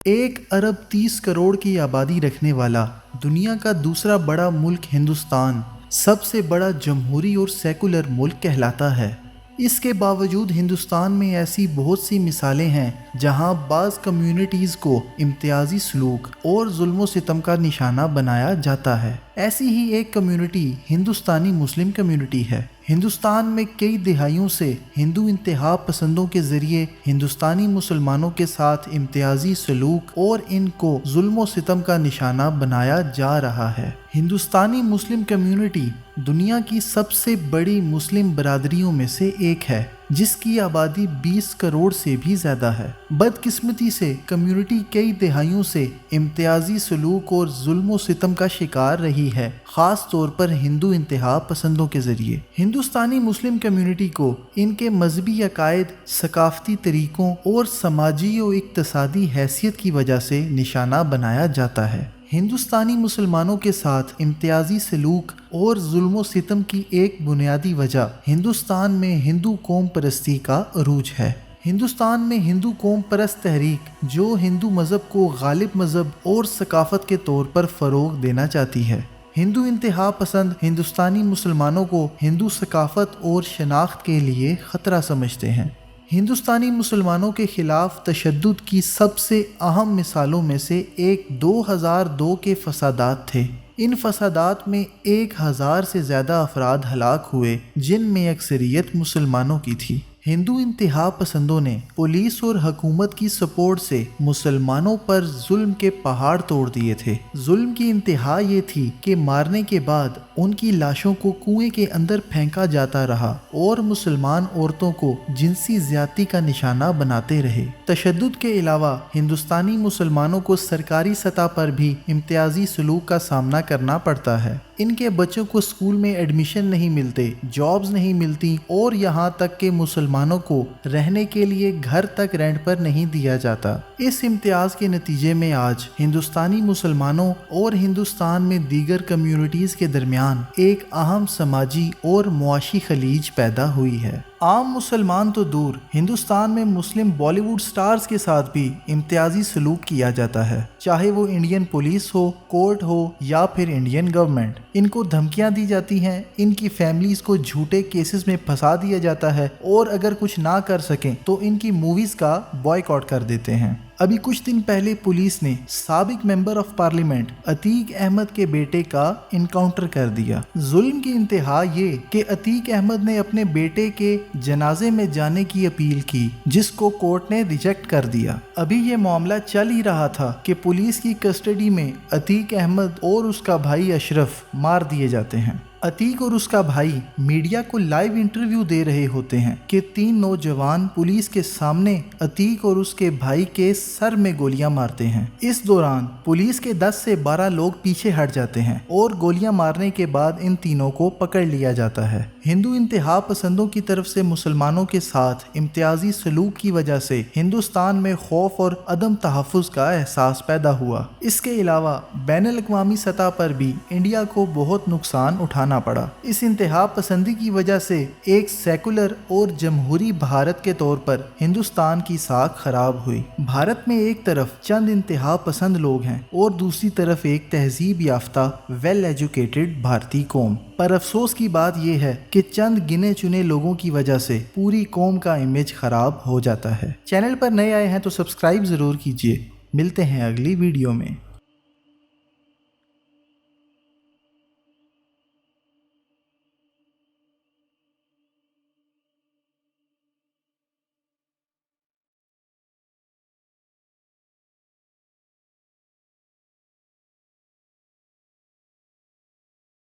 1 अरब 30 करोड़ की आबादी रखने वाला दुनिया का दूसरा बड़ा मुल्क हिंदुस्तान सबसे बड़ा जमहूरी और सेकुलर मुल्क कहलाता है। इसके बावजूद हिंदुस्तान में ऐसी बहुत सी मिसालें हैं जहां बाज़ कम्युनिटीज़ को इम्तियाजी सलूक और जुल्म सितम का निशाना बनाया जाता है। ऐसी ही एक कम्युनिटी हिंदुस्तानी मुस्लिम कम्युनिटी है। हिंदुस्तान में कई दहाइयों से हिंदू इंतहा पसंदों के ज़रिए हिंदुस्तानी मुसलमानों के साथ इम्तियाजी सलूक और इनको जुल्म सितम का निशाना बनाया जा रहा है। हिंदुस्तानी मुस्लिम कम्युनिटी दुनिया की सबसे बड़ी मुस्लिम बरादरियों में से एक है, जिसकी आबादी 20 करोड़ से भी ज़्यादा है। बदकिस्मती से कम्युनिटी कई दहाइयों से इम्तियाजी सलूक और जुल्म सितम का शिकार रही है, ख़ास तौर पर हिंदू इंतहा पसंदों के ज़रिए। हिंदुस्तानी मुस्लिम कम्युनिटी को इनके मजहबी अकायद, सकाफ़ती तरीक़ों और समाजी और इक़्तिसादी हैसियत की वजह से निशाना बनाया जाता है। हिंदुस्तानी मुसलमानों के साथ इम्तियाजी सलूक और जुल्म सितम की एक बुनियादी वजह हिंदुस्तान में हिंदू कौम परस्ती का अरूज है। हिंदुस्तान में हिंदू कौम परस्त तहरीक, जो हिंदू मज़हब को गालिब मज़हब और सकाफ़त के तौर पर फ़रोग़ देना चाहती है। हिंदू इंतहा पसंद हिंदुस्तानी मुसलमानों को हिंदू सकाफ़त और शनाख्त के लिए ख़तरा समझते हैं। हिंदुस्तानी मुसलमानों के ख़िलाफ़ तशद्दुद की सबसे अहम मिसालों में से एक 2002 के फसादात थे। इन फसादात में 1000 से ज़्यादा अफराद हलाक हुए, जिनमें अक्सरियत मुसलमानों की थी। हिंदू इंतहा पसंदों ने पुलिस और हुकूमत की सपोर्ट से मुसलमानों पर जुल्म के पहाड़ तोड़ दिए थे। जुल्म की इंतहा ये थी कि मारने के बाद उनकी लाशों को कुएं के अंदर फेंका जाता रहा और मुसलमान औरतों को जिनसी ज़्यादती का निशाना बनाते रहे। तशद्दुद के अलावा हिंदुस्तानी मुसलमानों को सरकारी सतह पर भी इम्तियाजी सलूक का सामना करना पड़ता है। इनके बच्चों को स्कूल में एडमिशन नहीं मिलते, जॉब्स नहीं मिलती और यहाँ तक कि मुसलमानों को रहने के लिए घर तक रेंट पर नहीं दिया जाता। इस इम्तियाज़ के नतीजे में आज हिंदुस्तानी मुसलमानों और हिंदुस्तान में दीगर कम्युनिटीज़ के दरमियान एक अहम समाजी और मुआशी खलीज पैदा हुई है। आम मुसलमान तो दूर, हिंदुस्तान में मुस्लिम बॉलीवुड स्टार्स के साथ भी इम्तियाजी सलूक किया जाता है, चाहे वो इंडियन पुलिस हो, कोर्ट हो या फिर इंडियन गवर्नमेंट। इनको धमकियां दी जाती हैं, इनकी फैमिलीज को झूठे केसेस में फंसा दिया जाता है और अगर कुछ ना कर सकें तो इनकी मूवीज का बॉयकॉट कर देते हैं। अभी कुछ दिन पहले पुलिस ने साबिक member of parliament Atiq Ahmed के बेटे का इनकाउंटर कर दिया। जुल्म की इंतहा ये कि अतीक अहमद ने अपने बेटे के जनाजे में जाने की अपील की, जिसको कोर्ट ने रिजेक्ट कर दिया। अभी ये मामला चल ही रहा था कि पुलिस की कस्टडी में अतीक अहमद और उसका भाई अशरफ मार दिए जाते हैं। अतीक और उसका भाई मीडिया को लाइव इंटरव्यू दे रहे होते हैं कि 3 नौजवान पुलिस के सामने अतीक और उसके भाई के सर में गोलियां मारते हैं। इस दौरान पुलिस के 10 से 12 लोग पीछे हट जाते हैं और गोलियां मारने के बाद इन तीनों को पकड़ लिया जाता है। हिंदू इंतहा पसंदों की तरफ से मुसलमानों के साथ इम्तियाजी सलूक की वजह से हिंदुस्तान में खौफ और अदम तहफ़्फ़ुज़ का एहसास पैदा हुआ। इसके अलावा बैनुल अक़वामी सतह पर भी इंडिया को बहुत नुकसान उठाना पड़ा। इस इंतहा पसंदी की वजह से एक सेकुलर और जमहूरी भारत के तौर पर हिंदुस्तान की साख खराब हुई। भारत में एक तरफ चंद इंतहा पसंद लोग हैं और दूसरी तरफ एक तहजीब याफ्ता वेल एजुकेटेड भारतीय कौम। पर अफसोस की बात यह है कि चंद गिने चुने लोगों की वजह से पूरी कौम का इमेज खराब हो जाता है। चैनल पर नए आए हैं तो सब्सक्राइब जरूर कीजिए। मिलते हैं अगली वीडियो में।